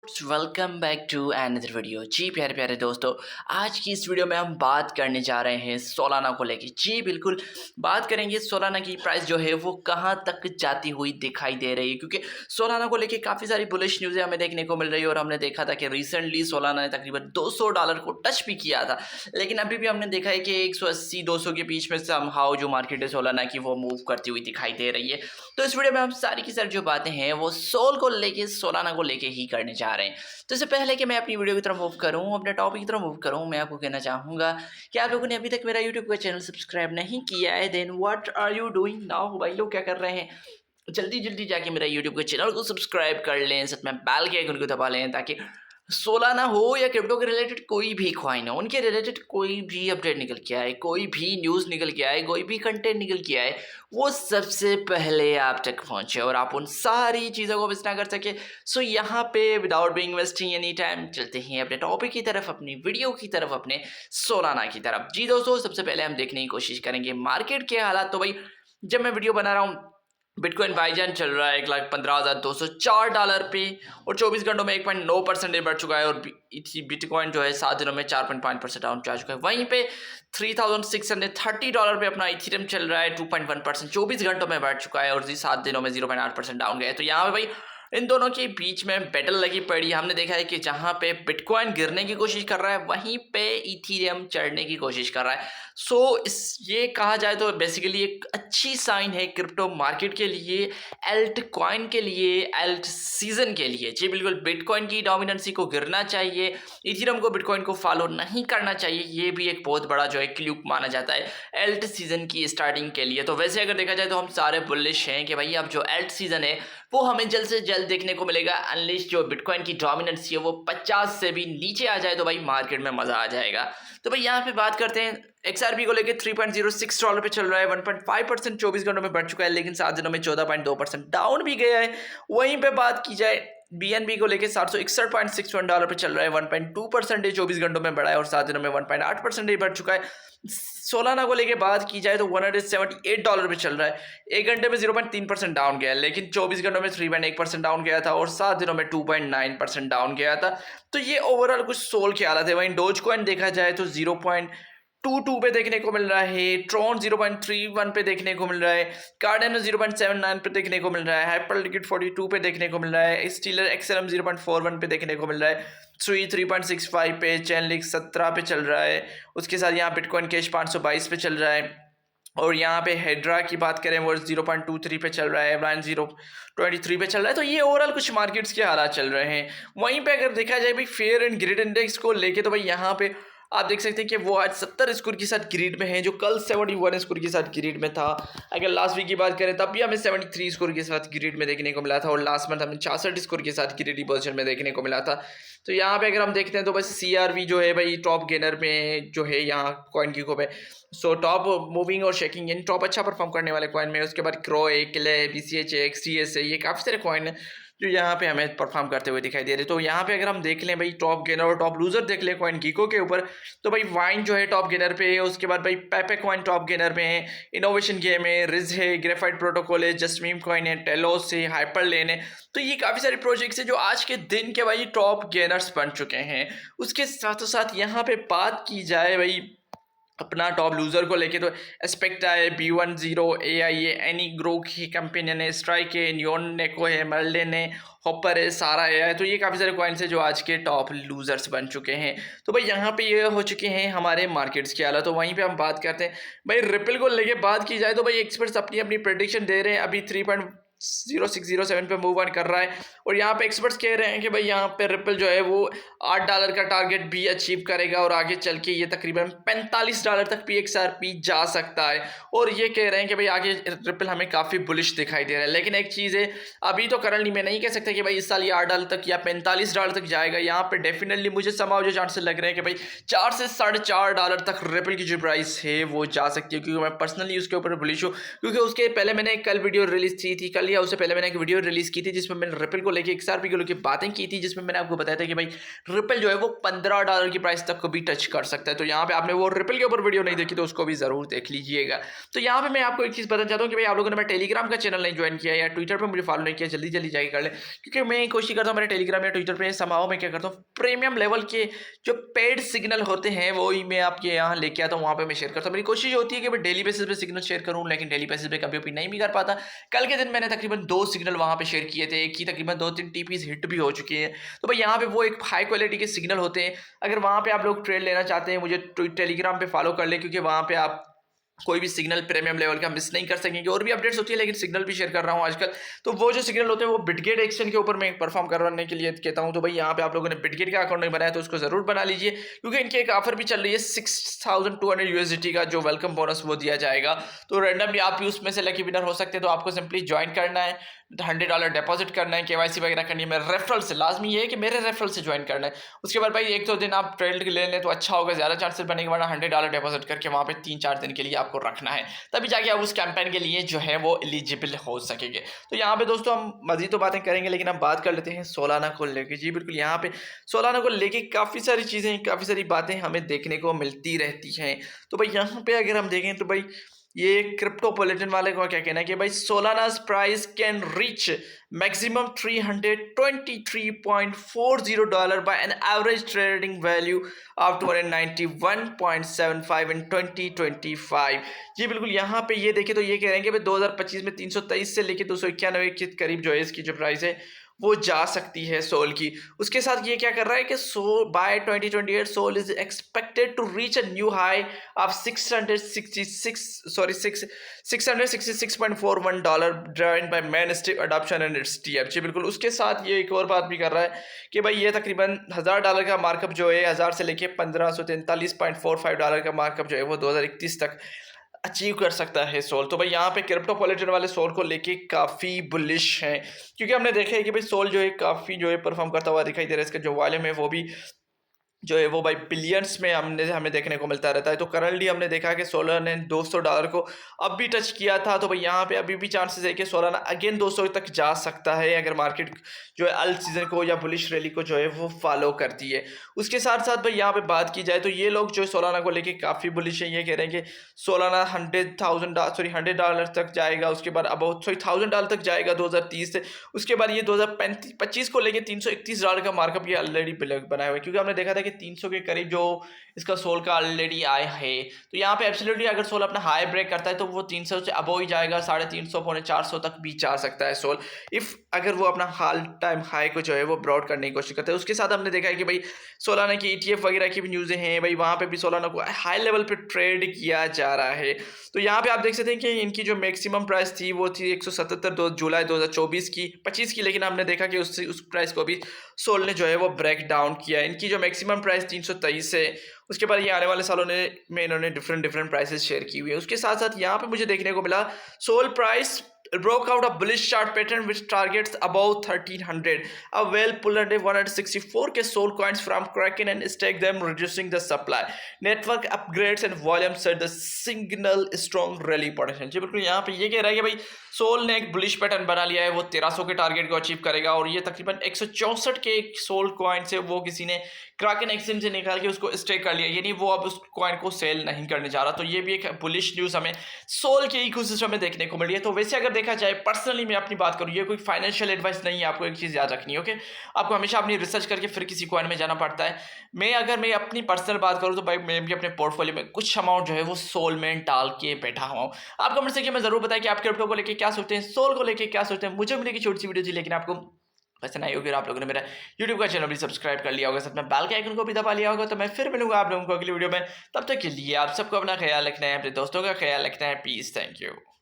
Welcome back to another video. जी प्यारे प्यारे दोस्तों, आज की इस वीडियो में हम बात करने जा रहे हैं सोलाना को लेके। जी बिल्कुल, बात करेंगे सोलाना की प्राइस जो है वो कहां तक जाती हुई दिखाई दे रही है, क्योंकि सोलाना को लेके काफ़ी सारी बुलिश न्यूज़ें हमें देखने को मिल रही है। और हमने देखा था कि रिसेंटली सोलाना ने तकरीबन $200 को टच भी किया था, लेकिन अभी भी हमने देखा है कि 180-200 के बीच में समहाउ जो मार्केट है सोलाना की वो मूव करती हुई दिखाई दे रही है। तो इस वीडियो में हम सारी की सारी जो बातें हैं वो सोल को लेके, सोलाना को लेके ही करने जा रहे हैं। तो इससे पहले कि मैं अपनी वीडियो की तरफ मूव करूं, अपने टॉपिक की तरफ मूव करूं, मैं आपको कहना चाहूँगा कि आप लोगों ने अभी तक मेरा यूट्यूब का चैनल सब्सक्राइब नहीं किया है, then what are you doing now. भाई लोग क्या कर रहे हैं, जल्दी जल्दी जाके मेरा यूट्यूब के चैनल को सब्सक्राइब कर लें, साथ में बेल के आइकन को दबा लें, ताकि सोलाना हो या क्रिप्टो के रिलेटेड कोई भी कॉइन हो, उनके रिलेटेड कोई भी अपडेट निकल के आए, कोई भी न्यूज़ निकल के आए, कोई भी कंटेंट निकल के आए, वो सबसे पहले आप तक पहुंचे और आप उन सारी चीज़ों को मिस ना कर सके। सो यहाँ पे without being wasting any time चलते हैं अपने टॉपिक की तरफ, अपनी वीडियो की तरफ, अपने सोलाना की तरफ। जी दोस्तों, सबसे पहले हम देखने की कोशिश करेंगे मार्केट के हालात। तो भाई जब मैं वीडियो बना रहा हूँ, बिटकॉइन भाईजान चल रहा है $1,15,204 पे और 24 घंटों में 1.9% बढ़ चुका है। और बिटकॉइन जो है 7 दिनों में 4.5% डाउन जा चुका है। वहीं पे $3,630 पे अपना इथेरियम चल रहा है, 2.1% 24 घंटों में बढ़ चुका है और 7 दिनों में 0.8% डाउन गया है। तो यहाँ पे भाई इन दोनों के बीच में बैटल लगी पड़ी। हमने देखा है कि जहां पे बिटकॉइन गिरने की कोशिश कर रहा है, वहीं पे इथेरियम चढ़ने की कोशिश कर रहा है। ये कहा जाए तो बेसिकली एक अच्छी साइन है क्रिप्टो मार्केट के लिए, एल्ट कॉइन के लिए, एल्ट सीजन के लिए। जी बिल्कुल, बिटकॉइन की डोमिनेंसी को गिरना चाहिए, इथेरियम को बिटकॉइन को फॉलो नहीं करना चाहिए। ये भी एक बहुत बड़ा जो है क्ल्यू माना जाता है एल्ट सीजन की स्टार्टिंग के लिए। तो वैसे अगर देखा जाए तो हम सारे बुलिश हैं कि भाई अब जो एल्ट सीजन है वो हमें जल्द से जल्द देखने को मिलेगा। अनलेस जो बिटकॉइन की डोमिनेंसी है वो 50 से भी नीचे आ जाए तो भाई मार्केट में मजा आ जाएगा। तो भाई यहाँ पे बात करते हैं XRP को लेके। $3.06 पे चल रहा है, 1.5% 24 घंटों में बढ़ चुका है, लेकिन 7 दिनों में 14.2% डाउन भी गया है। वहीं पे बात की जाए BNB को लेके, $761.61 पे चल रहा है, 1.2% 24 घंटों में बढ़ा है और 7 दिनों में 1.8% बढ़ चुका है। सोलाना को लेके बात की जाए तो $178 पे चल रहा है, 1 घंटे में 0.3% डाउन गया है, लेकिन 24 घंटों में 3.1% डाउन गया था और 7 दिनों में 2.9% डाउन गया था। तो ये ओवरऑल कुछ सोल की हालत है। वहीं डोज कॉइन देखा जाए तो 0.22 पे देखने को मिल रहा है, ट्रॉन 0.31 पे देखने को मिल रहा है, कार्डेनो 0.79 पे देखने को मिल रहा है, हाइपर लिक्विड 42 पे देखने को मिल रहा है, स्टीलर XLM 0.41 पे देखने को मिल रहा है, 3.65 पे, चैनलिक 17 पे चल रहा है। उसके साथ यहाँ बिटकॉइन कैश 522 पे चल रहा है। और यहाँ पे हेड्रा की बात करें वो 0.23 पे चल रहा है, ब्रांड 0.23 पे चल रहा है। तो ये ओवरऑल कुछ मार्केट्स के हालात चल रहे हैं। वहीं पे अगर देखा जाए भाई फेयर एंड ग्रिड इंडेक्स को लेके, तो भाई यहाँ पे आप देख सकते हैं कि वो आज 70 स्कोर के साथ ग्रिड में है, जो कल 71 स्कोर के साथ ग्रिड में था। अगर लास्ट वीक की बात करें तब भी हमें 73 स्कोर के साथ ग्रिड में देखने को मिला था और लास्ट मंथ हमें 66 स्कोर के साथ ग्रिडी पोजीशन में देखने को मिला था। तो यहाँ पे अगर हम देखते हैं तो बस CRV जो है भाई टॉप गेनर में जो है यहाँ कॉइन की को है। सो टॉप मूविंग और शेकिंग यानी टॉप अच्छा परफॉर्म करने वाले कॉइन में, उसके बाद क्रो है, किले है, BCH है, XTS है, ये काफ़ी सारे कॉइन है जो यहाँ पे हमें परफॉर्म करते हुए दिखाई दे रहे। तो यहाँ पे अगर हम देख लें भाई टॉप गेनर और टॉप लूजर देख लें कॉइन गीको के ऊपर, तो भाई वाइन जो है टॉप गेनर पे है, उसके बाद भाई पेपे कॉइन टॉप गेनर में है, इनोवेशन गेम है, रिज है, ग्रेफाइट प्रोटोकॉल है, जस्मीम कॉइन है, टेलोस है, हाइपर लेन है। तो ये काफ़ी सारे प्रोजेक्ट्स है जो आज के दिन के भाई टॉप गेनर्स बन चुके हैं। उसके साथ साथ यहाँ पे बात की जाए भाई अपना टॉप लूजर को लेके, तो एस्पेक्टा है, B10, AI है, एनी ग्रो की कंपेनियन है, स्ट्राइक है, न्योन नेको है, मर्लिन है, हॉपर है, सारा है। तो ये काफ़ी सारे कॉइन्स है जो आज के टॉप लूजर्स बन चुके हैं। तो भाई यहाँ पे ये हो चुके हैं हमारे मार्केट्स के हालात। तो वहीं पे हम बात करते हैं भाई रिपल को लेके। बात की जाए तो भाई एक्सपर्ट्स अपनी अपनी प्रेडिक्शन दे रहे हैं, अभी 3.0607 पे मूव ऑन कर रहा है और यहाँ पे एक्सपर्ट्स कह रहे हैं कि भाई यहाँ पे रिपल जो है वो $8 का टारगेट भी अचीव करेगा और आगे चल के ये तकरीबन $45 तक PXRP जा सकता है। और ये कह रहे हैं कि भाई आगे रिपल हमें काफ़ी बुलिश दिखाई दे रहा है। लेकिन एक चीज़ है, अभी तो करंटली मैं नहीं कह सकता कि भाई इस साल ये $8 तक या $45 तक जाएगा। यहाँ पे डेफिनेटली मुझे समाव जो चांसेस लग रहे हैं कि भाई 4 से $4.5 तक रिपल की जो प्राइस है वो जा सकती है, क्योंकि मैं पर्सनली उसके ऊपर बुलिश हूँ। क्योंकि उसके पहले मैंने कल वीडियो रिलीज की थी, कल लिया। उससे पहले मैंने एक वीडियो रिलीज की थी जिसमें मैंने रिपल को लेके XRP को लेके बातें की थी, जिसमें मैंने आपको बताया था कि भाई रिपल जो है वो $15 की प्राइस तक को भी टच कर सकता है। तो यहाँ पे आपने वो रिपल के ऊपर वीडियो नहीं देखी तो उसको भी जरूर देख लीजिएगा। तो यहाँ पे मैं आपको एक चीज़ बताना चाहता हूँ कि भाई आप लोगों ने मेरा टेलीग्राम का चैनल नहीं ज्वाइन किया या ट्विटर पर मुझे फॉलो नहीं किया, जल्दी जल्दी जाके कर ले, क्योंकि मैं कोशिश करता हूँ मेरे टेलीग्राम या ट्विटर पर समाओ में क्या करता हूँ प्रीमियम लेवल के जो पेड सिग्नल होते हैं वो ही मैं आपके यहाँ लेके आता हूँ, वहाँ पे मैं शेयर करता हूँ। मेरी कोशिश होती है कि मैं डेली बेसिस पे सिग्नल शेयर करूँ, लेकिन डेली बेसिस पे कभी भी नहीं भी कर पाता। कल के दिन मैंने तकरीबन 2 सिग्नल वहाँ पे शेयर किए थे, एक ही तकरीबन 2-3 टीपीज हिट भी हो चुकी हैं। तो भाई यहाँ पे वो एक हाई क्वालिटी के सिग्नल होते हैं। अगर वहाँ पे आप लोग ट्रेड लेना चाहते हैं मुझे टेलीग्राम पे फॉलो कर ले, क्योंकि वहाँ पे आप कोई भी सिग्नल प्रीमियम लेवल का मिस नहीं कर सकेंगे। और भी अपडेट्स होती है लेकिन सिग्नल भी शेयर कर रहा हूँ आजकल। तो वो जो सिग्नल होते हैं वो बिटगेट एक्सचेंज के ऊपर मैं परफॉर्म करवाने के लिए कहता हूँ। तो भाई यहाँ पे आप लोगों ने बिटगेट का अकाउंट नहीं बनाया तो उसको जरूर बना लीजिए, क्योंकि इनकी एक ऑफर भी चल रही है 6200 USDT का जो वेलकम बोनस वो दिया जाएगा। तो रैंडमली आप भी उसमें से लकी विनर हो सकते हैं। तो आपको सिंपली ज्वाइन करना है, $100 डिपॉजिट करना है, KYC वगैरह करनी है। मेरे रेफरल से लाजमी ये है कि मेरे रेफरल से ज्वाइन करना है। उसके बाद भाई 1-2 दिन आप ट्रेड ले लें तो अच्छा होगा, ज़्यादा चांसेस बनेंगे, वरना $100 डिपॉजिट करके वहाँ पे 3-4 दिन के लिए आपको रखना है, तभी जाके आप उस कैंपेन के लिए जो है वो एलिजिबल हो सकेंगे। तो यहाँ पे दोस्तों हम मजीद तो बातें करेंगे, लेकिन हम बात कर लेते हैं सोलाना को लेके। जी बिल्कुल, यहाँ पे सोलाना को लेके काफ़ी सारी चीज़ें, काफ़ी सारी बातें हमें देखने को मिलती रहती हैं। तो भाई यहाँ पे अगर हम देखें तो भाई ये क्रिप्टो बुलेटिन वाले को क्या कहना है कि भाई Solana's price can reach maximum $323.40 by an average trading value of 291.75 in 2025। जी बिल्कुल, यहाँ पे ये देखें तो ये कह रहे हैं कि भाई 2025 में 323 से लेके 291 के करीब जो है इसकी जो प्राइस है वो जा सकती है सोल की। उसके साथ ये क्या कर रहा है कि Sol by 2028 Sol is expected to reach a new high of $666.41 driven by mainstream adoption and it's TF। बिल्कुल, उसके साथ ये एक और बात भी कर रहा है कि भाई ये तकरीबन $1000 का मार्कअप जो है 1000 से लेके $1543.45 का मार्कअप जो है वो 2031 तक अचीव कर सकता है सोल। तो भाई यहाँ पे क्रिप्टो पॉलिटन वाले सोल को लेके काफ़ी बुलिश हैं, क्योंकि हमने देखा है कि भाई सोल जो है काफ़ी जो है परफॉर्म करता हुआ दिखाई दे रहा है। इसका जो वॉल्यूम है वो भी जो है वो भाई बिलियंस में हमें देखने को मिलता रहता है। तो करंटली हमने देखा कि सोलाना ने $200 को अब भी टच किया था। तो भाई यहाँ पे अभी भी चांसेस है कि सोलाना अगेन 200 तक जा सकता है, अगर मार्केट जो है अल सीजन को या बुलिश रैली को जो है वो फॉलो करती है। उसके साथ साथ भाई यहाँ पे बात की जाए तो ये लोग जो सोलाना को लेके काफ़ी बुलिश है। ये कह रहे हैं कि सोलाना $100 तक जाएगा, उसके बाद अबाउट $1000 तक जाएगा 2030 से। उसके बाद ये 2025 को लेके $331 का मार्कअप ये ऑलरेडी बनाया हुआ है, क्योंकि हमने देखा था कि 300 के करीब जो इसका सोल का ऑलरेडी आया है। तो यहाँ पे एब्सोल्युटली अगर सोल अपना हाई ब्रेक करता है तो वो 300 से अबव ही जाएगा, 350 पौने 400 तक भी जा सकता है सोल, इफ अगर वो अपना हाल टाइम हाई को जो है वो ब्रॉड करने की कोशिश करता है। उसके साथ हमने देखा है कि भाई सोलाना की ETF वगैरह की भी न्यूज़ें हैं, भाई वहाँ पे भी सोलाना को हाई लेवल पे ट्रेड किया जा रहा है। तो यहाँ पे आप देख सकते हैं कि इनकी जो मैक्सिमम प्राइस थी वो थी 177 जुलाई 2024 की 25 की, लेकिन हमने देखा कि उस प्राइस को भी सोल ने जो है वो ब्रेक डाउन किया। इनकी जो मैक्सिमम प्राइस 323 है। उसके बाद ये आने वाले सालों में इन्होंने डिफरेंट प्राइसेस शेयर की हुई है। उसके साथ साथ यहाँ पे मुझे देखने को मिला Sol price broke out a bullish chart pattern which targets above 1300. A well pulled 164k soul coins from Kraken and stake them, reducing the supply. Network upgrades and volume set the signal strong rally potential। जी बिल्कुल, यहाँ पे ये कह रहा है कि भाई soul ने एक बुलिश पैटर्न बना लिया है, वो 1300 के टारगेट को अचीव करेगा। और ये तकरीबन 164 के सोल कॉइन से वो किसी ने क्राकन एक्सचेंज से निकाल के उसको स्टेक कर लिया, यानी वो अब उस कॉइन को सेल नहीं करने जा रहा। तो ये भी एक बुलिश न्यूज़ हमें सोल के इकोसिस्टम में देखने को मिली है। तो वैसे अगर देखा जाए पर्सनली मैं अपनी बात करूँ, ये कोई फाइनेंशियल एडवाइस नहीं है, आपको एक चीज़ याद रखनी है, ओके। आपको हमेशा अपनी रिसर्च करके फिर किसी कॉइन में जाना पड़ता है। अगर मैं अपनी पर्सनल बात करूँ तो भाई मैं भी अपने पोर्टफोलियो में कुछ अमाउंट जो है वो सोल में डाल के बैठा हुआ हूँ। आप कमेंट सेक्शन में जरूर बताएं कि आप क्रिप्टो को लेकर क्या सोचते हैं, सोल को लेकर क्या सोचते हैं। मुझे मिलेगी छोटी सी वीडियो थी, लेकिन आपको पसंद आई होगी और आप लोगों ने मेरा YouTube का चैनल भी सब्सक्राइब कर लिया होगा, साथ में बेल के आइकन को भी दबा लिया होगा। तो मैं फिर मिलूंगा आप लोगों को अगली वीडियो में। तब तक के लिए आप सबको अपना ख्याल रखना है, अपने दोस्तों का ख्याल रखना है। Peace, thank you.